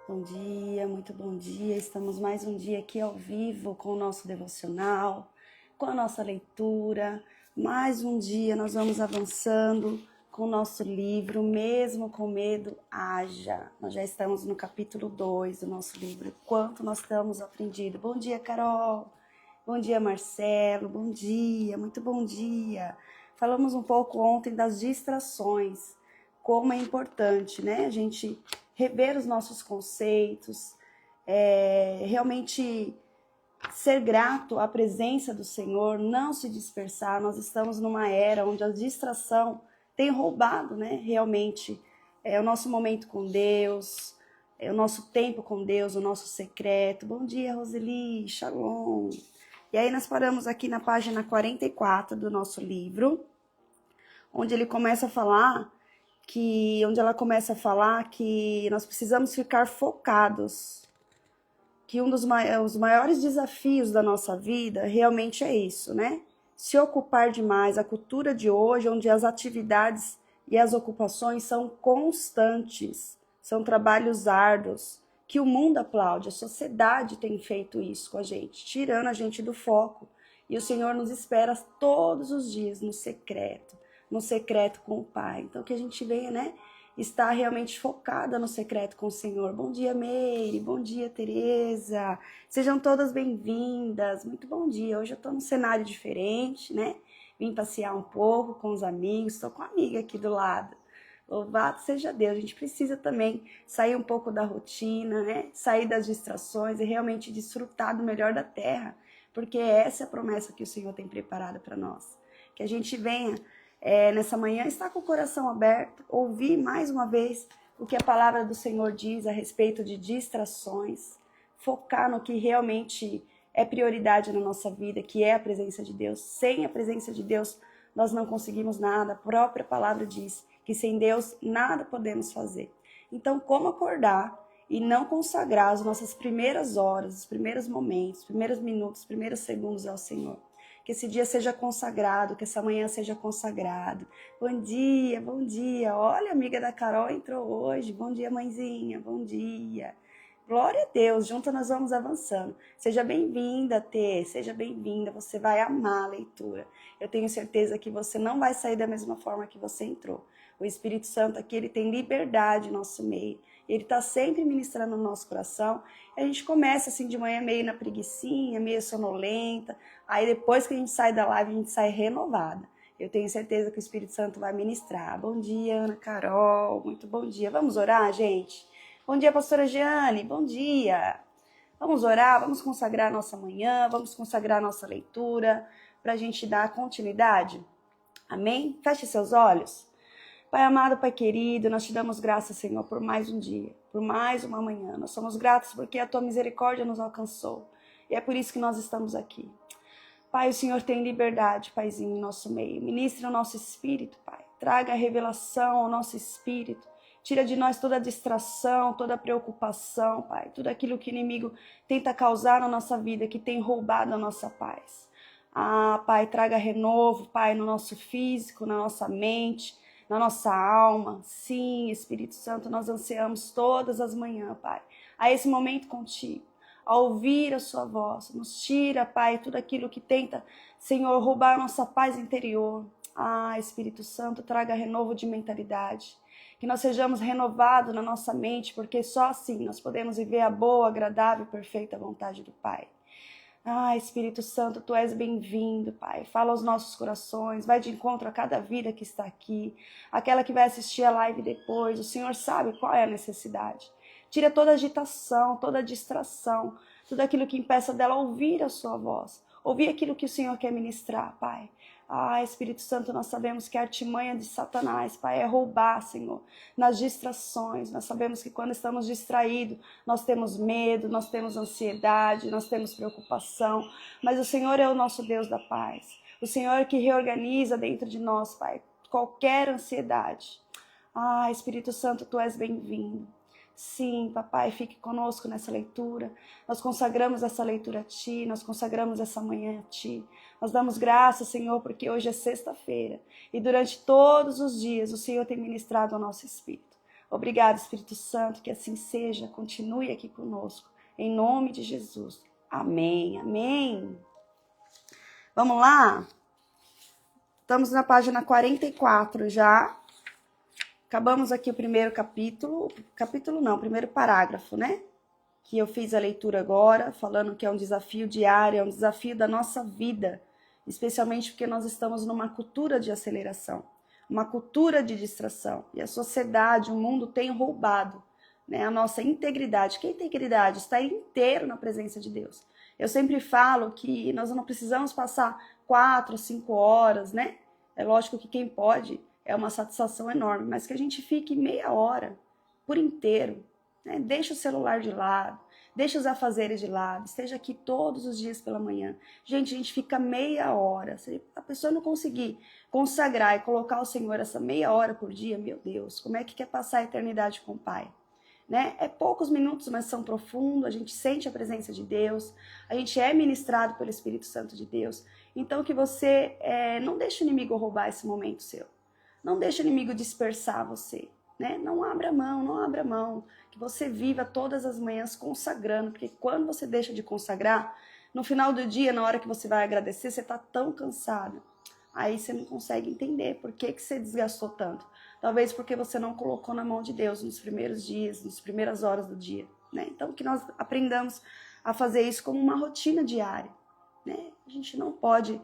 Bom dia, muito bom dia. Estamos mais um dia aqui ao vivo com o nosso devocional, com a nossa leitura. Mais um dia nós vamos avançando com o nosso livro, Mesmo com Medo, Haja. Nós já estamos no capítulo 2 do nosso livro. Quanto nós estamos aprendido. Bom dia, Carol. Bom dia, Marcelo. Bom dia, muito bom dia. Falamos um pouco ontem das distrações, como é importante, né? A gente rever os nossos conceitos, realmente ser grato à presença do Senhor, não se dispersar. Nós estamos numa era onde a distração tem roubado, né? Realmente, o nosso momento com Deus, o nosso tempo com Deus, o nosso secreto. Bom dia, Roseli, shalom. E aí nós paramos aqui na página 44 do nosso livro, onde ela começa a falar que nós precisamos ficar focados, que um dos os maiores desafios da nossa vida realmente é isso, né? Se ocupar demais, a cultura de hoje, onde as atividades e as ocupações são constantes, são trabalhos árduos, que o mundo aplaude, a sociedade tem feito isso com a gente, tirando a gente do foco. E o Senhor nos espera todos os dias no secreto com o Pai. Então que a gente venha, né, estar realmente focada no secreto com o Senhor. Bom dia, Meire, bom dia, Tereza. Sejam todas bem-vindas. Muito bom dia. Hoje eu tô num cenário diferente, né? Vim passear um pouco com os amigos, tô com uma amiga aqui do lado. Louvado seja Deus. A gente precisa também sair um pouco da rotina, né? Sair das distrações e realmente desfrutar do melhor da terra, porque essa é a promessa que o Senhor tem preparada para nós. Que a gente venha nessa manhã estar com o coração aberto, ouvir mais uma vez o que a palavra do Senhor diz a respeito de distrações, focar no que realmente é prioridade na nossa vida, que é a presença de Deus. Sem a presença de Deus, nós não conseguimos nada. A própria palavra diz que sem Deus nada podemos fazer. Então, como acordar e não consagrar as nossas primeiras horas, os primeiros momentos, os primeiros minutos, os primeiros segundos ao Senhor? Que esse dia seja consagrado, que essa manhã seja consagrado. Bom dia, bom dia. Olha, a amiga da Carol entrou hoje. Bom dia, mãezinha, bom dia. Glória a Deus, junto nós vamos avançando. Seja bem-vinda, Tê, seja bem-vinda. Você vai amar a leitura. Eu tenho certeza que você não vai sair da mesma forma que você entrou. O Espírito Santo aqui, ele tem liberdade em nosso meio. Ele está sempre ministrando no nosso coração. A gente começa assim de manhã meio na preguicinha, meio sonolenta. Aí depois que a gente sai da live, a gente sai renovada. Eu tenho certeza que o Espírito Santo vai ministrar. Bom dia, Ana Carol. Muito bom dia. Vamos orar, gente? Bom dia, pastora Jeane. Bom dia. Vamos orar, vamos consagrar a nossa manhã, vamos consagrar a nossa leitura para a gente dar continuidade. Amém? Feche seus olhos. Pai amado, Pai querido, nós te damos graças, Senhor, por mais um dia, por mais uma manhã. Nós somos gratos porque a tua misericórdia nos alcançou. E é por isso que nós estamos aqui. Pai, o Senhor tem liberdade, Paizinho, em nosso meio. Ministre o nosso espírito, Pai. Traga a revelação ao nosso espírito. Tira de nós toda a distração, toda a preocupação, Pai. Tudo aquilo que o inimigo tenta causar na nossa vida, que tem roubado a nossa paz. Ah, Pai, traga renovo, Pai, no nosso físico, na nossa mente, na nossa alma. Sim, Espírito Santo, nós ansiamos todas as manhãs, Pai, a esse momento contigo, a ouvir a sua voz. Nos tira, Pai, tudo aquilo que tenta, Senhor, roubar a nossa paz interior. Ah, Espírito Santo, traga renovo de mentalidade. Que nós sejamos renovados na nossa mente, porque só assim nós podemos viver a boa, agradável e perfeita vontade do Pai. Ah, Espírito Santo, Tu és bem-vindo, Pai. Fala aos nossos corações, vai de encontro a cada vida que está aqui, aquela que vai assistir a live depois. O Senhor sabe qual é a necessidade. Tira toda agitação, toda distração, tudo aquilo que impeça dela ouvir a sua voz, ouvir aquilo que o Senhor quer ministrar, Pai. Ah, Espírito Santo, nós sabemos que a artimanha de Satanás, Pai, é roubar, Senhor, nas distrações. Nós sabemos que quando estamos distraídos, nós temos medo, nós temos ansiedade, nós temos preocupação, mas o Senhor é o nosso Deus da paz. O Senhor é que reorganiza dentro de nós, Pai, qualquer ansiedade. Ah, Espírito Santo, Tu és bem-vindo. Sim, papai, fique conosco nessa leitura. Nós consagramos essa leitura a Ti, nós consagramos essa manhã a Ti. Nós damos graças, Senhor, porque hoje é sexta-feira e durante todos os dias o Senhor tem ministrado ao nosso espírito. Obrigado, Espírito Santo, que assim seja, continue aqui conosco, em nome de Jesus. Amém, amém. Vamos lá? Estamos na página 44 já. Acabamos aqui o primeiro o primeiro parágrafo, né? Que eu fiz a leitura agora, falando que é um desafio diário, é um desafio da nossa vida, especialmente porque nós estamos numa cultura de aceleração, uma cultura de distração, e a sociedade, o mundo tem roubado, né, a nossa integridade. Que integridade? Está inteiro na presença de Deus. Eu sempre falo que nós não precisamos passar 4, 5 horas, né? É lógico que quem pode é uma satisfação enorme, mas que a gente fique meia hora por inteiro, né? Deixa o celular de lado, deixa os afazeres de lado, esteja aqui todos os dias pela manhã. Gente, a gente fica meia hora. Se a pessoa não conseguir consagrar e colocar o Senhor essa meia hora por dia, meu Deus, como é que quer passar a eternidade com o Pai? Né? É poucos minutos, mas são profundos, a gente sente a presença de Deus, a gente é ministrado pelo Espírito Santo de Deus. Então que você não deixe o inimigo roubar esse momento seu, não deixe o inimigo dispersar você, né? Não abra mão, que você viva todas as manhãs consagrando, porque quando você deixa de consagrar, no final do dia, na hora que você vai agradecer, você está tão cansado, aí você não consegue entender por que você desgastou tanto. Talvez porque você não colocou na mão de Deus nos primeiros dias, nas primeiras horas do dia, né? Então, que nós aprendamos a fazer isso como uma rotina diária, né? A gente não pode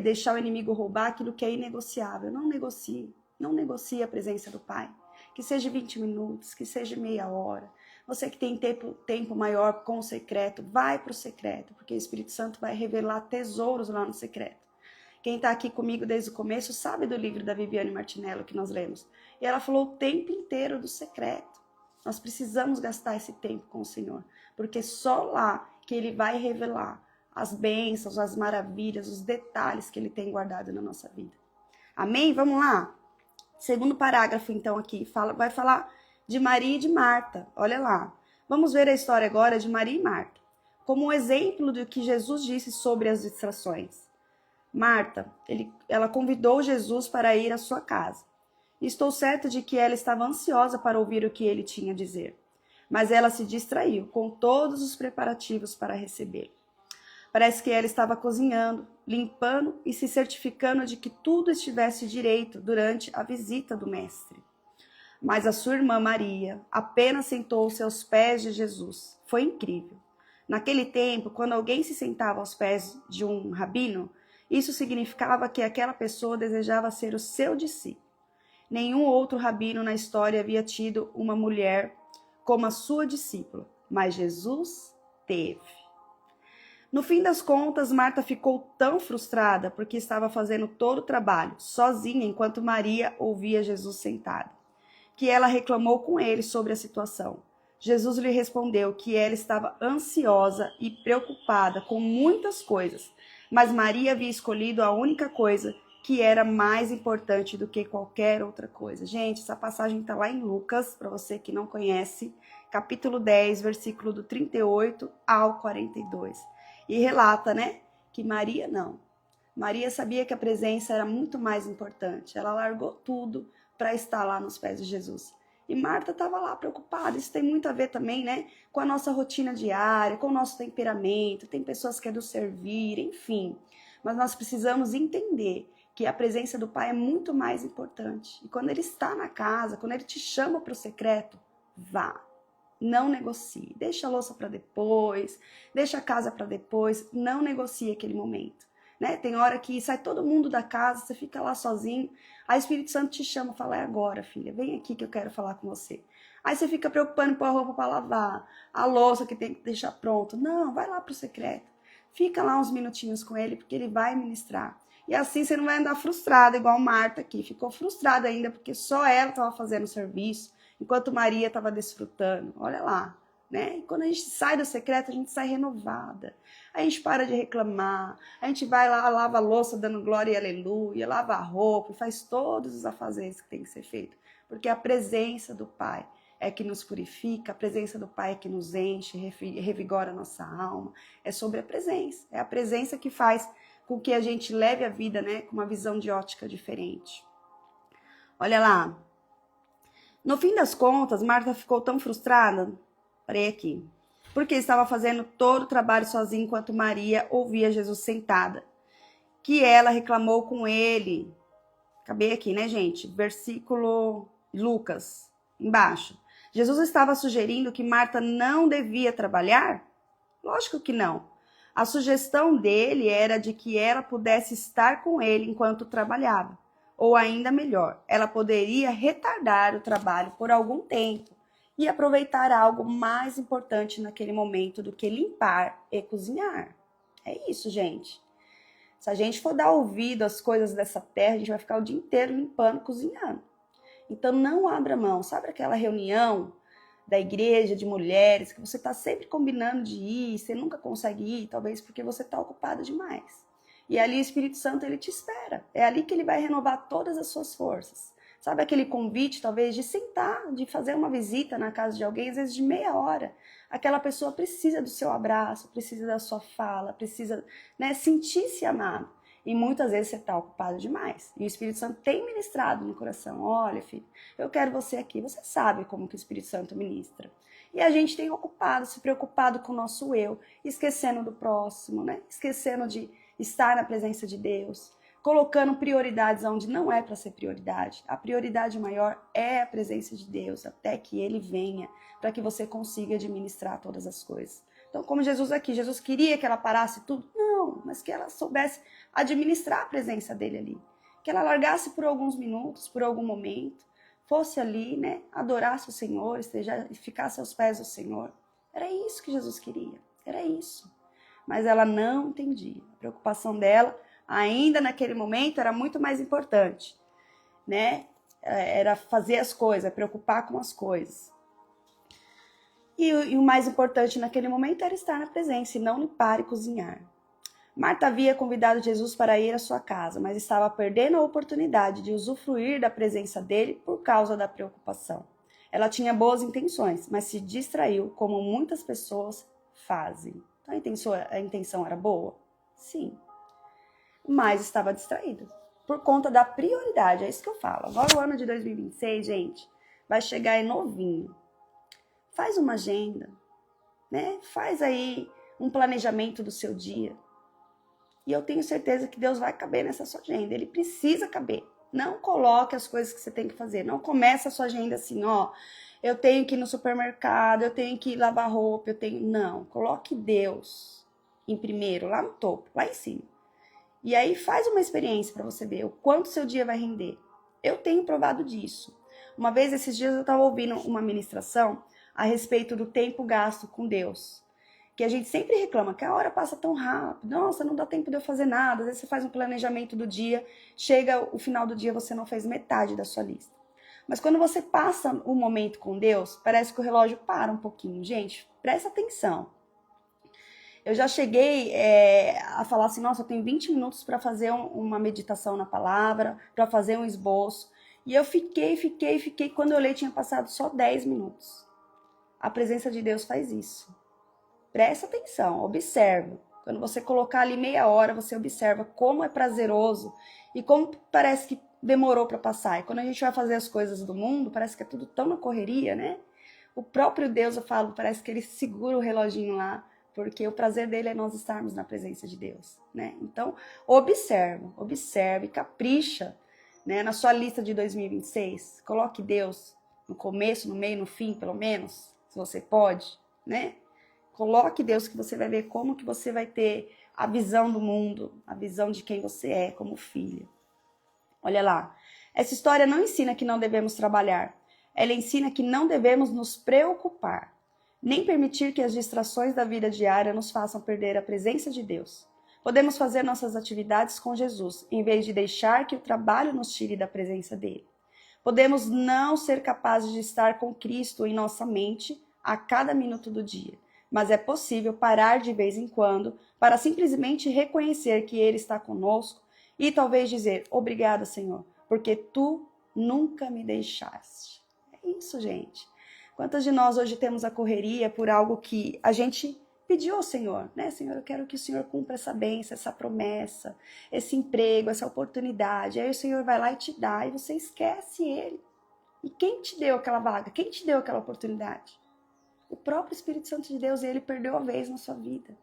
deixar o inimigo roubar aquilo que é inegociável. Não negocie a presença do Pai. Que seja 20 minutos, que seja meia hora. Você que tem tempo maior com o secreto, vai para o secreto, porque o Espírito Santo vai revelar tesouros lá no secreto. Quem está aqui comigo desde o começo sabe do livro da Viviane Martinello que nós lemos. E ela falou o tempo inteiro do secreto. Nós precisamos gastar esse tempo com o Senhor, porque só lá que Ele vai revelar as bênçãos, as maravilhas, os detalhes que Ele tem guardado na nossa vida. Amém? Vamos lá? Segundo parágrafo, então, aqui, vai falar de Maria e de Marta. Olha lá. Vamos ver a história agora de Maria e Marta, como um exemplo do que Jesus disse sobre as distrações. Marta, ela convidou Jesus para ir à sua casa. Estou certa de que ela estava ansiosa para ouvir o que ele tinha a dizer. Mas ela se distraiu com todos os preparativos para recebê-lo. Parece que ela estava cozinhando, limpando e se certificando de que tudo estivesse direito durante a visita do mestre. Mas a sua irmã Maria apenas sentou-se aos pés de Jesus. Foi incrível. Naquele tempo, quando alguém se sentava aos pés de um rabino, isso significava que aquela pessoa desejava ser o seu discípulo. Nenhum outro rabino na história havia tido uma mulher como a sua discípula, mas Jesus teve. No fim das contas, Marta ficou tão frustrada porque estava fazendo todo o trabalho, sozinha, enquanto Maria ouvia Jesus sentado, que ela reclamou com ele sobre a situação. Jesus lhe respondeu que ela estava ansiosa e preocupada com muitas coisas, mas Maria havia escolhido a única coisa que era mais importante do que qualquer outra coisa. Gente, essa passagem está lá em Lucas, para você que não conhece, capítulo 10, versículo do 38 ao 42. E relata, né, que Maria não. Maria sabia que a presença era muito mais importante. Ela largou tudo para estar lá nos pés de Jesus. E Marta estava lá preocupada. Isso tem muito a ver também, né, com a nossa rotina diária, com o nosso temperamento. Tem pessoas que é do servir, enfim. Mas nós precisamos entender que a presença do Pai é muito mais importante. E quando Ele está na casa, quando Ele te chama para o secreto, vá. Não negocie. Deixa a louça para depois, deixa a casa para depois. Não negocie aquele momento. Né? Tem hora que sai todo mundo da casa, você fica lá sozinho, aí o Espírito Santo te chama, fala, é agora, filha, vem aqui que eu quero falar com você. Aí você fica preocupando com a roupa para lavar, a louça que tem que deixar pronto. Não, vai lá pro secreto. Fica lá uns minutinhos com ele, porque ele vai ministrar. E assim você não vai andar frustrada, igual Marta aqui. Ficou frustrada ainda, porque só ela estava fazendo o serviço, enquanto Maria estava desfrutando. Olha lá. Né? E quando a gente sai do secreto, a gente sai renovada. A gente para de reclamar, a gente vai lá, lava a louça dando glória e aleluia, lava a roupa, faz todos os afazeres que tem que ser feito. Porque a presença do Pai é que nos purifica, a presença do Pai é que nos enche, revigora a nossa alma. É sobre a presença. É a presença que faz com que a gente leve a vida, né, com uma visão de ótica diferente. Olha lá. No fim das contas, Marta ficou tão frustrada, parei aqui, porque estava fazendo todo o trabalho sozinha enquanto Maria ouvia Jesus sentada, que ela reclamou com ele. Acabei aqui, né, gente? Versículo Lucas, embaixo. Jesus estava sugerindo que Marta não devia trabalhar? Lógico que não. A sugestão dele era de que ela pudesse estar com ele enquanto trabalhava. Ou ainda melhor, ela poderia retardar o trabalho por algum tempo e aproveitar algo mais importante naquele momento do que limpar e cozinhar. É isso, gente. Se a gente for dar ouvido às coisas dessa terra, a gente vai ficar o dia inteiro limpando, cozinhando. Então não abra mão. Sabe aquela reunião da igreja de mulheres que você está sempre combinando de ir, você nunca consegue ir, talvez porque você está ocupado demais. E ali o Espírito Santo, ele te espera. É ali que ele vai renovar todas as suas forças. Sabe aquele convite, talvez, de sentar, de fazer uma visita na casa de alguém, às vezes de meia hora. Aquela pessoa precisa do seu abraço, precisa da sua fala, precisa, né, sentir-se amado. E muitas vezes você está ocupado demais. E o Espírito Santo tem ministrado no coração. Olha, filho, eu quero você aqui. Você sabe como que o Espírito Santo ministra. E a gente tem ocupado, se preocupado com o nosso eu, esquecendo do próximo, né? Esquecendo de estar na presença de Deus, colocando prioridades onde não é para ser prioridade. A prioridade maior é a presença de Deus, até que Ele venha, para que você consiga administrar todas as coisas. Então, como Jesus aqui, Jesus queria que ela parasse tudo? Não, mas que ela soubesse administrar a presença dele ali. Que ela largasse por alguns minutos, por algum momento, fosse ali, né, adorasse o Senhor, ficasse aos pés do Senhor. Era isso que Jesus queria, era isso. Mas ela não entendia. A preocupação dela, ainda naquele momento, era muito mais importante, né? Era fazer as coisas, preocupar com as coisas. E o mais importante naquele momento era estar na presença e não limpar e cozinhar. Marta havia convidado Jesus para ir à sua casa, mas estava perdendo a oportunidade de usufruir da presença dele por causa da preocupação. Ela tinha boas intenções, mas se distraiu, como muitas pessoas fazem. Então a intenção era boa? Sim. Mas estava distraída. Por conta da prioridade, é isso que eu falo. Agora o ano de 2026, gente, vai chegar aí novinho. Faz uma agenda, né? Faz aí um planejamento do seu dia. E eu tenho certeza que Deus vai caber nessa sua agenda. Ele precisa caber. Não coloque as coisas que você tem que fazer. Não comece a sua agenda assim, ó. Eu tenho que ir no supermercado, eu tenho que lavar roupa, eu tenho... Não, coloque Deus em primeiro, lá no topo, lá em cima. E aí faz uma experiência para você ver o quanto seu dia vai render. Eu tenho provado disso. Uma vez, esses dias, eu estava ouvindo uma ministração a respeito do tempo gasto com Deus. Que a gente sempre reclama que a hora passa tão rápido. Nossa, não dá tempo de eu fazer nada. Às vezes você faz um planejamento do dia, chega o final do dia, você não fez metade da sua lista. Mas quando você passa um momento com Deus, parece que o relógio para um pouquinho. Gente, presta atenção. Eu já cheguei a falar assim, nossa, eu tenho 20 minutos para fazer uma meditação na palavra, para fazer um esboço. E eu fiquei. Quando eu olhei, tinha passado só 10 minutos. A presença de Deus faz isso. Presta atenção, observa. Quando você colocar ali meia hora, você observa como é prazeroso e como parece que demorou para passar. E quando a gente vai fazer as coisas do mundo, parece que é tudo tão na correria, né? O próprio Deus, eu falo, parece que ele segura o reloginho lá, porque o prazer dele é nós estarmos na presença de Deus, né? Então, observe, capricha, né? Na sua lista de 2026, coloque Deus no começo, no meio, no fim, pelo menos, se você pode, né? Coloque Deus que você vai ver como que você vai ter a visão do mundo, a visão de quem você é como filha. Olha lá, essa história não ensina que não devemos trabalhar, ela ensina que não devemos nos preocupar, nem permitir que as distrações da vida diária nos façam perder a presença de Deus. Podemos fazer nossas atividades com Jesus, em vez de deixar que o trabalho nos tire da presença dele. Podemos não ser capazes de estar com Cristo em nossa mente a cada minuto do dia, mas é possível parar de vez em quando para simplesmente reconhecer que Ele está conosco e talvez dizer, obrigada, Senhor, porque Tu nunca me deixaste. É isso, gente. Quantas de nós hoje temos a correria por algo que a gente pediu ao Senhor, né? Senhor, eu quero que o Senhor cumpra essa bênção, essa promessa, esse emprego, essa oportunidade. Aí o Senhor vai lá e te dá e você esquece Ele. E quem te deu aquela vaga? Quem te deu aquela oportunidade? O próprio Espírito Santo de Deus, e ele perdeu a vez na sua vida.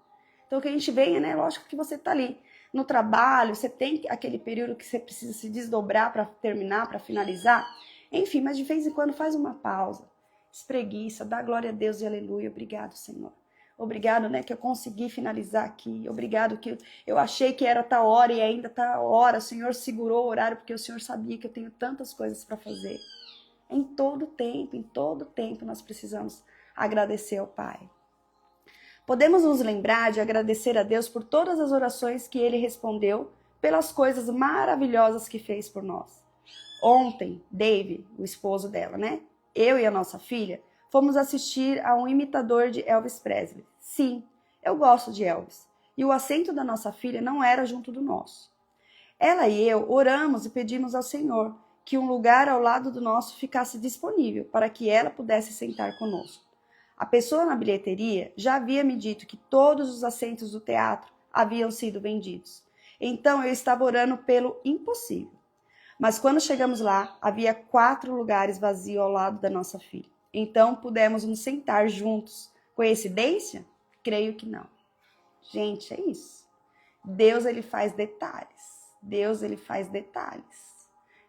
Então, que a gente venha, né? Lógico que você tá ali no trabalho, você tem aquele período que você precisa se desdobrar para terminar, para finalizar. Enfim, mas de vez em quando faz uma pausa. Espreguiça, dá glória a Deus e aleluia. Obrigado, Senhor. Obrigado, né, que eu consegui finalizar aqui. Obrigado que eu achei que era tal hora e ainda tá a hora. O Senhor segurou o horário porque o Senhor sabia que eu tenho tantas coisas para fazer. Em todo tempo nós precisamos agradecer ao Pai. Podemos nos lembrar de agradecer a Deus por todas as orações que Ele respondeu, pelas coisas maravilhosas que fez por nós. Ontem, Dave, o esposo dela, né? Eu e a nossa filha, fomos assistir a um imitador de Elvis Presley. Sim, eu gosto de Elvis. E o assento da nossa filha não era junto do nosso. Ela e eu oramos e pedimos ao Senhor que um lugar ao lado do nosso ficasse disponível para que ela pudesse sentar conosco. A pessoa na bilheteria já havia me dito que todos os assentos do teatro haviam sido vendidos. Então eu estava orando pelo impossível. Mas quando chegamos lá, havia 4 lugares vazios ao lado da nossa filha. Então pudemos nos sentar juntos. Coincidência? Creio que não. Gente, é isso. Deus, ele faz detalhes. Deus, ele faz detalhes.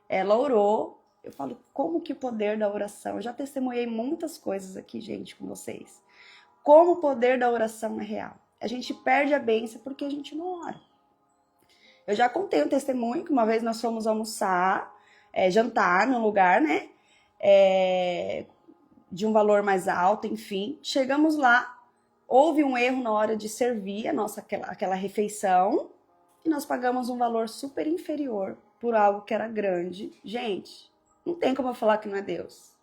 Ela orou. Eu falo, como que o poder da oração... Eu já testemunhei muitas coisas aqui, gente, com vocês. Como o poder da oração é real. A gente perde a bênção porque a gente não ora. Eu já contei um testemunho que uma vez nós fomos almoçar, jantar num lugar, né? De um valor mais alto, enfim. Chegamos lá, houve um erro na hora de servir aquela refeição e nós pagamos um valor super inferior por algo que era grande. Gente, não tem como eu falar que não é Deus.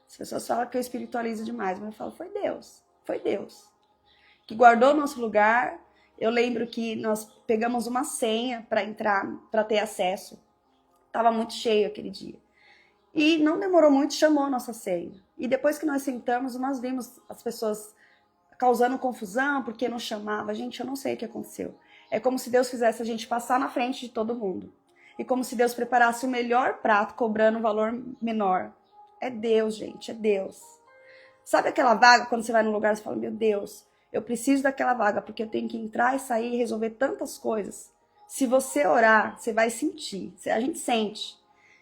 As pessoas falam que eu espiritualizo demais, mas eu falo, foi Deus. Foi Deus que guardou o nosso lugar. Eu lembro que nós pegamos uma senha para entrar, para ter acesso. Estava muito cheio aquele dia. E não demorou muito, chamou a nossa senha. E depois que nós sentamos, nós vimos as pessoas causando confusão, porque não chamava. Gente, eu não sei o que aconteceu. É como se Deus fizesse a gente passar na frente de todo mundo. E como se Deus preparasse o melhor prato, cobrando um valor menor. É Deus, gente, é Deus. Sabe aquela vaga, quando você vai num lugar e fala, meu Deus, eu preciso daquela vaga, porque eu tenho que entrar e sair e resolver tantas coisas. Se você orar, você vai sentir. A gente sente.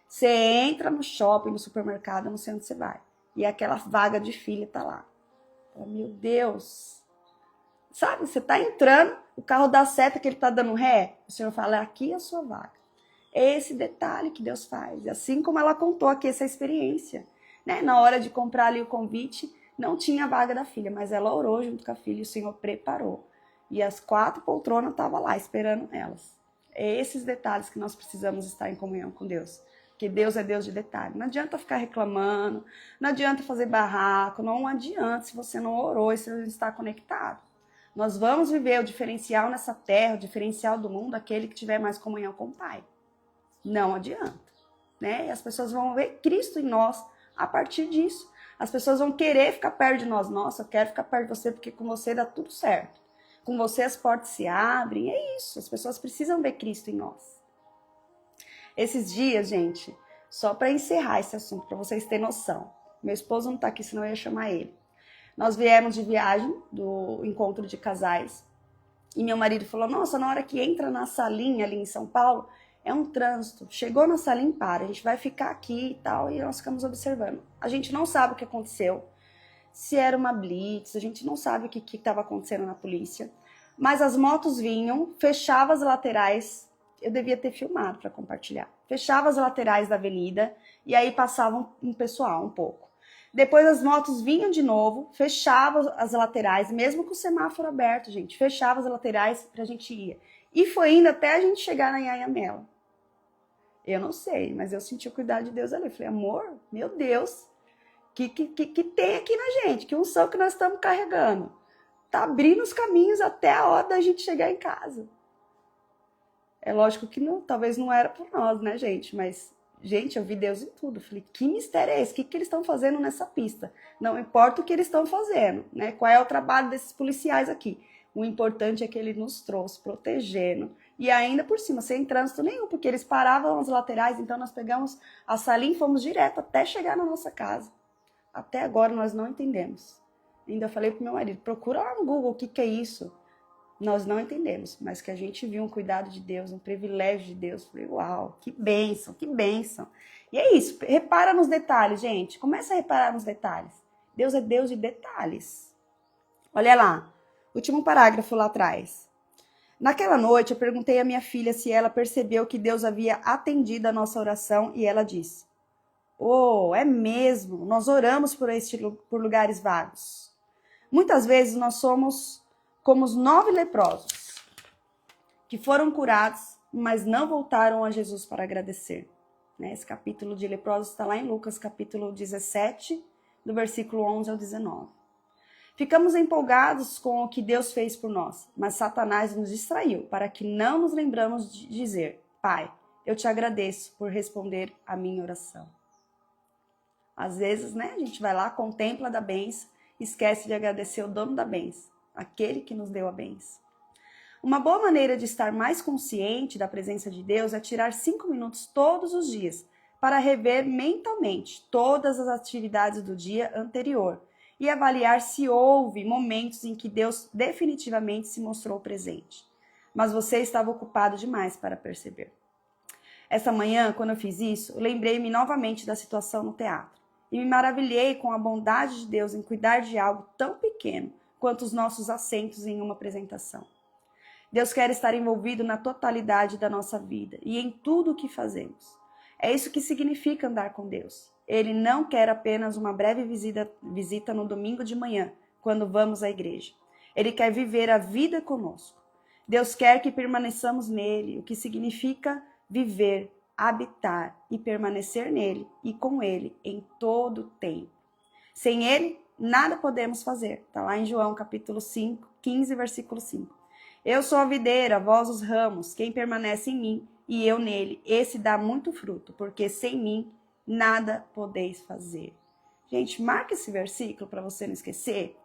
Você entra no shopping, no supermercado, não sei onde você vai. E aquela vaga de filha tá lá. Meu Deus. Sabe, você tá entrando, o carro dá seta que ele tá dando ré. O Senhor fala, aqui é a sua vaga. É esse detalhe que Deus faz. Assim como ela contou aqui essa experiência. Né? Na hora de comprar ali o convite, não tinha a vaga da filha, mas ela orou junto com a filha e o Senhor preparou. E as 4 poltronas estavam lá esperando elas. É esses detalhes que nós precisamos estar em comunhão com Deus. Porque Deus é Deus de detalhe. Não adianta ficar reclamando, não adianta fazer barraco, não adianta se você não orou e se você não está conectado. Nós vamos viver o diferencial nessa terra, o diferencial do mundo, aquele que tiver mais comunhão com o Pai. Não adianta. Né? E as pessoas vão ver Cristo em nós a partir disso. As pessoas vão querer ficar perto de nós. Nossa, eu quero ficar perto de você porque com você dá tudo certo. Com você as portas se abrem. É isso. As pessoas precisam ver Cristo em nós. Esses dias, gente, só para encerrar esse assunto, para vocês terem noção. Meu esposo não tá aqui, senão eu ia chamar ele. Nós viemos de viagem do encontro de casais. E meu marido falou, nossa, na hora que entra na salinha ali em São Paulo, é um trânsito. Chegou na salinha, para, a gente vai ficar aqui e tal, e nós ficamos observando. A gente não sabe o que aconteceu, se era uma blitz, a gente não sabe o que estava acontecendo na polícia, mas as motos vinham, fechavam as laterais, eu devia ter filmado para compartilhar, fechava as laterais da avenida, e aí passava um pessoal um pouco. Depois as motos vinham de novo, fechavam as laterais, mesmo com o semáforo aberto, gente, fechava as laterais pra gente ir. E foi indo até a gente chegar na Anhanguera. Eu não sei, mas eu senti o cuidado de Deus ali. Eu falei, amor, meu Deus, que tem aqui na gente? Que unção que nós estamos carregando? Tá abrindo os caminhos até a hora da gente chegar em casa. É lógico que não, talvez não era por nós, né, gente? Mas, gente, eu vi Deus em tudo. Eu falei, que mistério é esse? O que eles estão fazendo nessa pista? Não importa o que eles estão fazendo, né? Qual é o trabalho desses policiais aqui? O importante é que ele nos trouxe protegendo, E ainda por cima, sem trânsito nenhum, porque eles paravam as laterais, então nós pegamos a salinha e fomos direto até chegar na nossa casa. Até agora nós não entendemos. Ainda falei pro meu marido, procura lá no Google o que é isso. Nós não entendemos, mas que a gente viu um cuidado de Deus, um privilégio de Deus. Falei, uau, que bênção, que bênção. E é isso, repara nos detalhes, gente. Começa a reparar nos detalhes. Deus é Deus de detalhes. Olha lá, último parágrafo lá atrás. Naquela noite eu perguntei à minha filha se ela percebeu que Deus havia atendido a nossa oração e ela disse, oh, é mesmo, nós oramos por lugares vagos. Muitas vezes nós somos como os 9 leprosos, que foram curados, mas não voltaram a Jesus para agradecer. Esse capítulo de leprosos está lá em Lucas, capítulo 17, do versículo 11 ao 19. Ficamos empolgados com o que Deus fez por nós, mas Satanás nos distraiu para que não nos lembramos de dizer, Pai, eu te agradeço por responder a minha oração. Às vezes, a gente vai lá, contempla da bênção, esquece de agradecer o dono da bênção, aquele que nos deu a bênção. Uma boa maneira de estar mais consciente da presença de Deus é tirar 5 minutos todos os dias para rever mentalmente todas as atividades do dia anterior e avaliar se houve momentos em que Deus definitivamente se mostrou presente. Mas você estava ocupado demais para perceber. Essa manhã, quando eu fiz isso, lembrei-me novamente da situação no teatro e me maravilhei com a bondade de Deus em cuidar de algo tão pequeno quanto os nossos assentos em uma apresentação. Deus quer estar envolvido na totalidade da nossa vida e em tudo o que fazemos. É isso que significa andar com Deus. Ele não quer apenas uma breve visita no domingo de manhã, quando vamos à igreja. Ele quer viver a vida conosco. Deus quer que permaneçamos nele, o que significa viver, habitar e permanecer nele e com ele em todo o tempo. Sem ele, nada podemos fazer. Está lá em João capítulo 5, 15, versículo 5. Eu sou a videira, vós os ramos, quem permanece em mim e eu nele, esse dá muito fruto, porque sem mim nada podeis fazer. Gente, marca esse versículo para você não esquecer.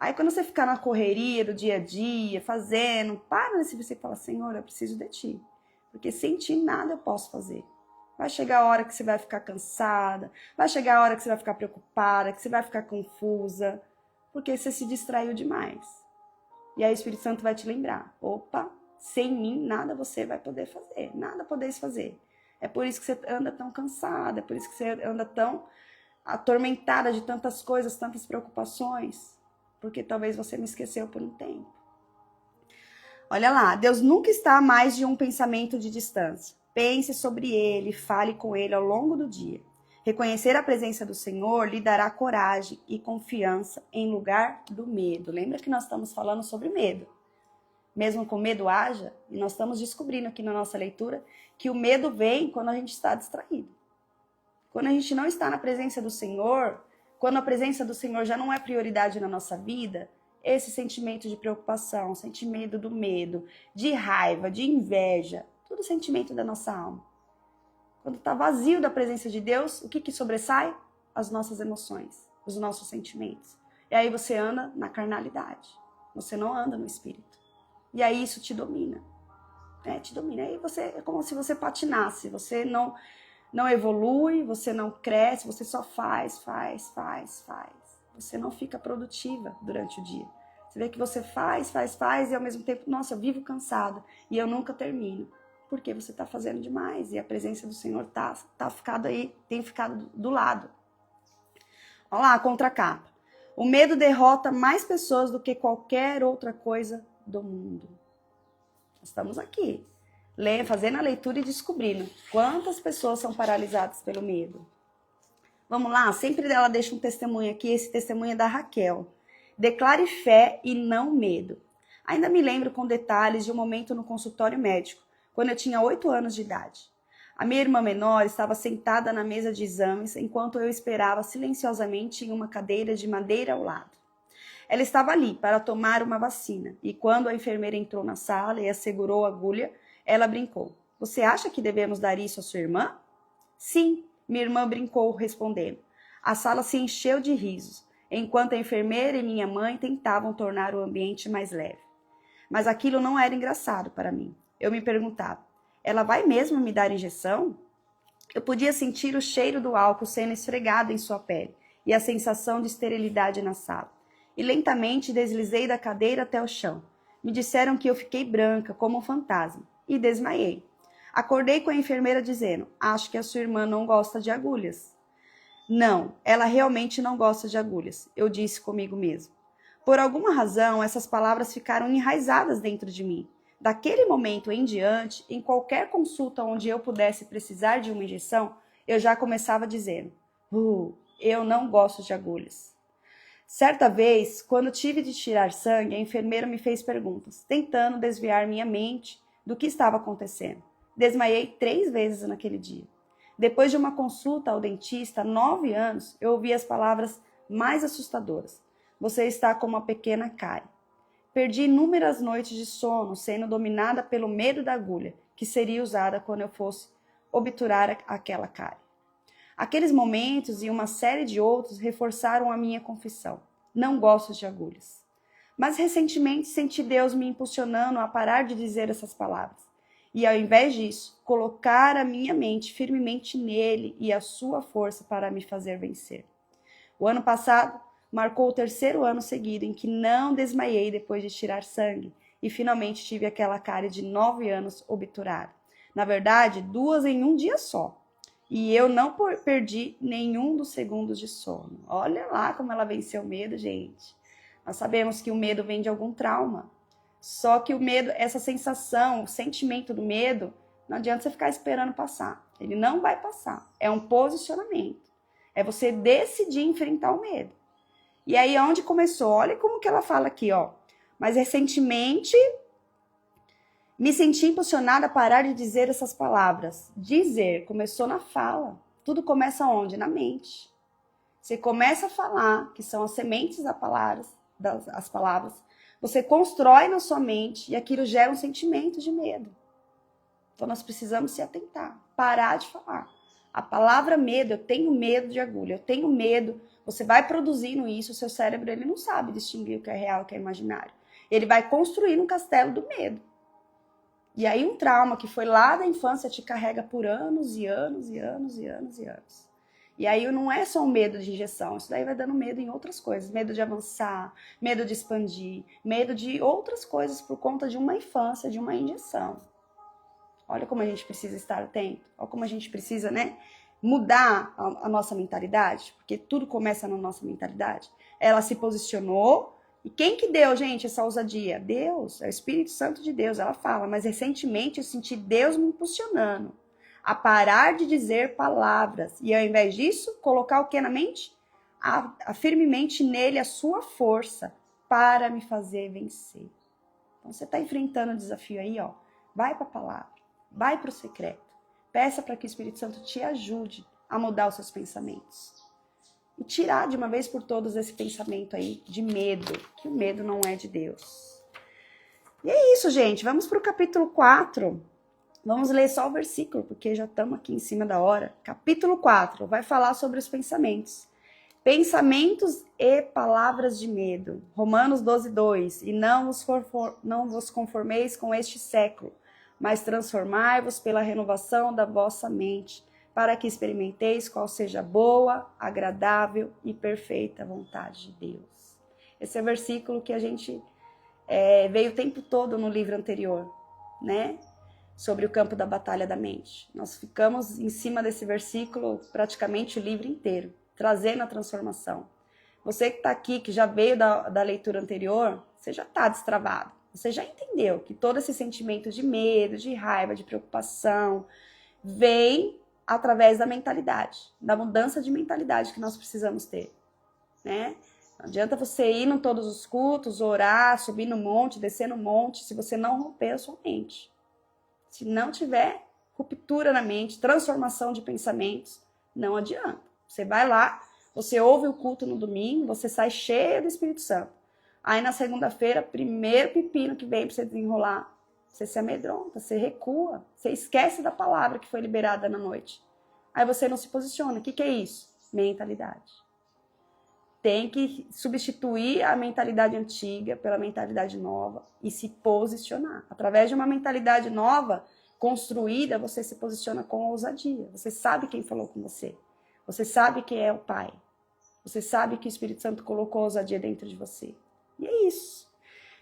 Aí quando você ficar na correria do dia a dia, fazendo, para nesse versículo e fala, Senhor, eu preciso de ti, porque sem ti nada eu posso fazer. Vai chegar a hora que você vai ficar cansada, vai chegar a hora que você vai ficar preocupada, que você vai ficar confusa, porque você se distraiu demais. E aí o Espírito Santo vai te lembrar, opa, sem mim nada você vai poder fazer, nada podeis fazer. É por isso que você anda tão cansada, é por isso que você anda tão atormentada de tantas coisas, tantas preocupações, porque talvez você me esqueceu por um tempo. Olha lá, Deus nunca está a mais de um pensamento de distância. Pense sobre ele, fale com ele ao longo do dia. Reconhecer a presença do Senhor lhe dará coragem e confiança em lugar do medo. Lembra que nós estamos falando sobre medo. Mesmo com medo haja, e nós estamos descobrindo aqui na nossa leitura que o medo vem quando a gente está distraído. Quando a gente não está na presença do Senhor, quando a presença do Senhor já não é prioridade na nossa vida, esse sentimento de preocupação, sentimento do medo, de raiva, de inveja, tudo sentimento da nossa alma. Quando está vazio da presença de Deus, o que sobressai? As nossas emoções, os nossos sentimentos. E aí você anda na carnalidade, você não anda no Espírito. E aí isso te domina. Te domina. Aí é como se você patinasse, você não evolui, você não cresce, você só faz. Você não fica produtiva durante o dia. Você vê que você faz e ao mesmo tempo, nossa, eu vivo cansada e eu nunca termino. Porque você está fazendo demais e a presença do Senhor tem ficado do lado. Olha lá a contracapa. O medo derrota mais pessoas do que qualquer outra coisa do mundo. Estamos aqui, fazendo a leitura e descobrindo quantas pessoas são paralisadas pelo medo. Vamos lá, sempre ela deixa um testemunho aqui, esse testemunho é da Raquel. Declare fé e não medo. Ainda me lembro com detalhes de um momento no consultório médico, quando eu tinha 8 anos de idade. A minha irmã menor estava sentada na mesa de exames enquanto eu esperava silenciosamente em uma cadeira de madeira ao lado. Ela estava ali para tomar uma vacina e quando a enfermeira entrou na sala e assegurou a agulha, ela brincou. Você acha que devemos dar isso à sua irmã? Sim, minha irmã brincou respondendo. A sala se encheu de risos, enquanto a enfermeira e minha mãe tentavam tornar o ambiente mais leve. Mas aquilo não era engraçado para mim. Eu me perguntava, ela vai mesmo me dar injeção? Eu podia sentir o cheiro do álcool sendo esfregado em sua pele e a sensação de esterilidade na sala. E lentamente deslizei da cadeira até o chão. Me disseram que eu fiquei branca, como um fantasma, e desmaiei. Acordei com a enfermeira dizendo, acho que a sua irmã não gosta de agulhas. Não, ela realmente não gosta de agulhas, eu disse comigo mesmo. Por alguma razão, essas palavras ficaram enraizadas dentro de mim. Daquele momento em diante, em qualquer consulta onde eu pudesse precisar de uma injeção, eu já começava dizendo, eu não gosto de agulhas. Certa vez, quando tive de tirar sangue, a enfermeira me fez perguntas, tentando desviar minha mente do que estava acontecendo. Desmaiei 3 vezes naquele dia. Depois de uma consulta ao dentista há 9 anos, eu ouvi as palavras mais assustadoras. Você está com uma pequena cárie. Perdi inúmeras noites de sono, sendo dominada pelo medo da agulha, que seria usada quando eu fosse obturar aquela cárie. Aqueles momentos e uma série de outros reforçaram a minha confissão. Não gosto de agulhas. Mas recentemente senti Deus me impulsionando a parar de dizer essas palavras. E ao invés disso, colocar a minha mente firmemente nele e a sua força para me fazer vencer. O ano passado marcou o 3º ano seguido em que não desmaiei depois de tirar sangue e finalmente tive aquela cárie de 9 anos obturada. Na verdade, 2 em um dia só. E eu não perdi nenhum dos segundos de sono. Olha lá como ela venceu o medo, gente. Nós sabemos que o medo vem de algum trauma. Só que o medo, essa sensação, o sentimento do medo, não adianta você ficar esperando passar. Ele não vai passar. É um posicionamento. É você decidir enfrentar o medo. E aí, onde começou? Olha como que ela fala aqui, ó. Mas recentemente, me senti impulsionada a parar de dizer essas palavras. Dizer, começou na fala. Tudo começa onde? Na mente. Você começa a falar, que são as sementes das palavras. Você constrói na sua mente e aquilo gera um sentimento de medo. Então, nós precisamos se atentar, parar de falar. A palavra medo, eu tenho medo de agulha, eu tenho medo. Você vai produzindo isso, o seu cérebro ele não sabe distinguir o que é real e o que é imaginário. Ele vai construindo um castelo do medo. E aí um trauma que foi lá da infância te carrega por anos e anos e anos e anos e anos. E aí não é só um medo de injeção, isso daí vai dando medo em outras coisas. Medo de avançar, medo de expandir, medo de outras coisas por conta de uma infância, de uma injeção. Olha como a gente precisa estar atento, olha como a gente precisa, mudar a nossa mentalidade, porque tudo começa na nossa mentalidade. Ela se posicionou, e quem que deu, gente, essa ousadia? Deus, é o Espírito Santo de Deus, ela fala, mas recentemente eu senti Deus me impulsionando a parar de dizer palavras, e ao invés disso, colocar o que na mente? A firmemente nele a sua força para me fazer vencer. Então você está enfrentando o desafio aí, ó, vai para a palavra, vai para o secreto, peça para que o Espírito Santo te ajude a mudar os seus pensamentos. E tirar de uma vez por todas esse pensamento aí de medo, que o medo não é de Deus. E é isso, gente. Vamos para o capítulo 4. Vamos ler só o versículo, porque já estamos aqui em cima da hora. Capítulo 4 vai falar sobre os pensamentos. Pensamentos e palavras de medo. Romanos 12:2. E não vos conformeis com este século, mas transformai-vos pela renovação da vossa mente, para que experimenteis qual seja a boa, agradável e perfeita vontade de Deus. Esse é o versículo que a gente veio o tempo todo no livro anterior, sobre o campo da batalha da mente. Nós ficamos em cima desse versículo praticamente o livro inteiro, trazendo a transformação. Você que está aqui, que já veio da leitura anterior, você já está destravado. Você já entendeu que todo esse sentimento de medo, de raiva, de preocupação, vem através da mentalidade, da mudança de mentalidade que nós precisamos ter, Não adianta você ir em todos os cultos, orar, subir no monte, descer no monte, se você não romper a sua mente. Se não tiver ruptura na mente, transformação de pensamentos, não adianta. Você vai lá, você ouve o culto no domingo, você sai cheio do Espírito Santo. Aí na segunda-feira, primeiro pepino que vem para você desenrolar, você se amedronta, você recua, você esquece da palavra que foi liberada na noite. Aí você não se posiciona. O que é isso? Mentalidade. tem que substituir a mentalidade antiga pela mentalidade nova e se posicionar. Através de uma mentalidade nova, construída, você se posiciona com ousadia. Você sabe quem falou com você. Você sabe quem é o Pai. Você sabe que o Espírito Santo colocou ousadia dentro de você. E é isso.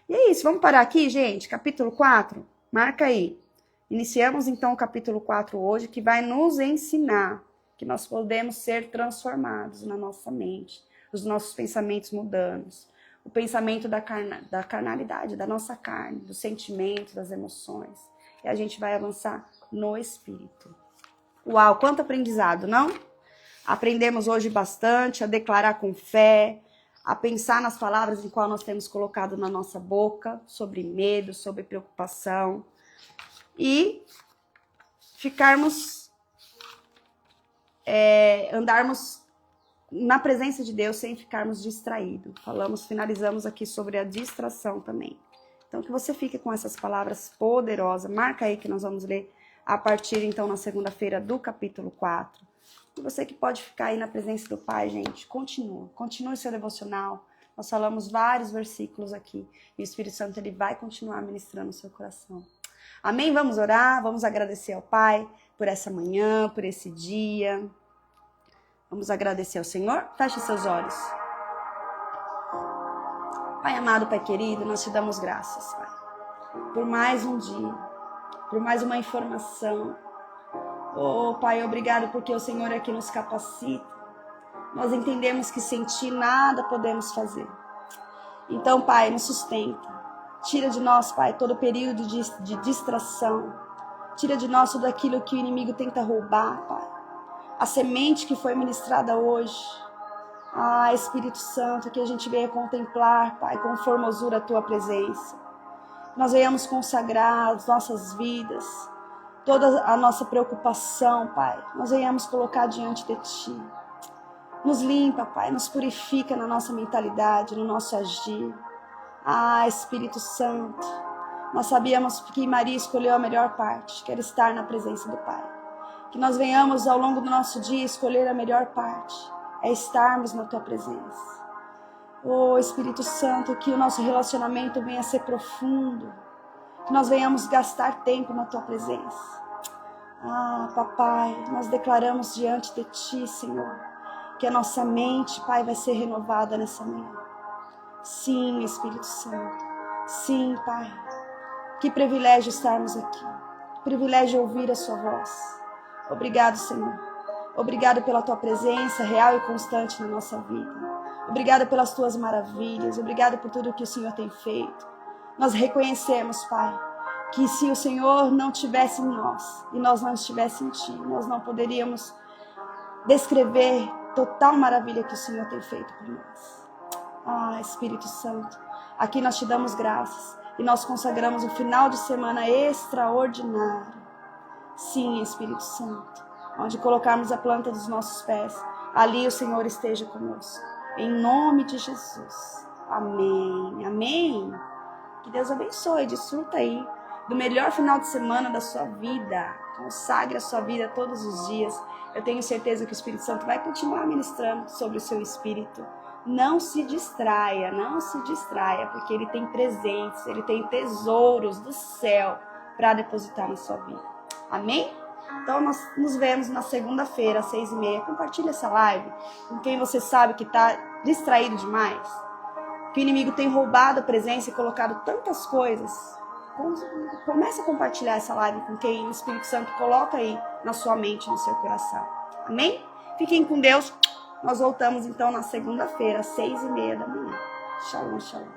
E é isso. Vamos parar aqui, gente? Capítulo 4. Marca aí. Iniciamos então o capítulo 4 hoje, que vai nos ensinar que nós podemos ser transformados na nossa mente, os nossos pensamentos mudando, o pensamento da carnalidade, da nossa carne, dos sentimentos, das emoções. E a gente vai avançar no Espírito. Uau, quanto aprendizado, não? Aprendemos hoje bastante a declarar com fé, a pensar nas palavras em qual nós temos colocado na nossa boca, sobre medo, sobre preocupação. E andarmos na presença de Deus sem ficarmos distraídos. Finalizamos aqui sobre a distração também. Então que você fique com essas palavras poderosas. Marca aí que nós vamos ler a partir então na segunda-feira do capítulo 4. E você que pode ficar aí na presença do Pai, gente, continue seu devocional. Nós falamos vários versículos aqui e o Espírito Santo ele vai continuar ministrando o seu coração. Amém? Vamos orar, vamos agradecer ao Pai por essa manhã, por esse dia. Vamos agradecer ao Senhor? Feche seus olhos. Pai amado, Pai querido, nós te damos graças, Pai, por mais um dia, por mais uma informação. Oh, Pai, obrigado porque o Senhor é que nos capacita. Nós entendemos que sem Ti nada podemos fazer. Então, Pai, nos sustenta. Tira de nós, Pai, todo período de distração. Tira de nós tudo aquilo que o inimigo tenta roubar, Pai. A semente que foi ministrada hoje. Ah, Espírito Santo, que a gente venha contemplar, Pai, com formosura a Tua presença. Nós venhamos consagrar as nossas vidas, toda a nossa preocupação, Pai. Nós venhamos colocar diante de Ti. Nos limpa, Pai, nos purifica na nossa mentalidade, no nosso agir. Ah, Espírito Santo, nós sabíamos que Maria escolheu a melhor parte, que era estar na presença do Pai. Que nós venhamos ao longo do nosso dia escolher a melhor parte, é estarmos na Tua presença. Oh, Espírito Santo, que o nosso relacionamento venha a ser profundo, que nós venhamos gastar tempo na Tua presença. Ah, Papai, nós declaramos diante de Ti, Senhor, que a nossa mente, Pai, vai ser renovada nessa manhã. Sim, Espírito Santo. Sim, Pai. Que privilégio estarmos aqui. Que privilégio ouvir a Sua voz. Obrigado, Senhor. Obrigado pela Tua presença real e constante na nossa vida. Obrigado pelas Tuas maravilhas. Obrigado por tudo que o Senhor tem feito. Nós reconhecemos, Pai, que se o Senhor não estivesse em nós e nós não estivéssemos em Ti, nós não poderíamos descrever total maravilha que o Senhor tem feito por nós. Ah, Espírito Santo, aqui nós Te damos graças e nós consagramos um final de semana extraordinário. Sim, Espírito Santo, onde colocarmos a planta dos nossos pés, ali o Senhor esteja conosco. Em nome de Jesus. Amém. Amém. Que Deus abençoe, desfruta aí do melhor final de semana da sua vida. Consagre a sua vida todos os dias. Eu tenho certeza que o Espírito Santo vai continuar ministrando sobre o seu espírito. Não se distraia, porque Ele tem presentes, Ele tem tesouros do céu para depositar na sua vida. Amém? Então nós nos vemos na segunda-feira, às 6h30. Compartilha essa live com quem você sabe que está distraído demais. Que o inimigo tem roubado a presença e colocado tantas coisas. Comece a compartilhar essa live com quem o Espírito Santo coloca aí na sua mente, no seu coração. Amém? Fiquem com Deus. Nós voltamos então na segunda-feira, às 6h30 da manhã. Shalom, shalom.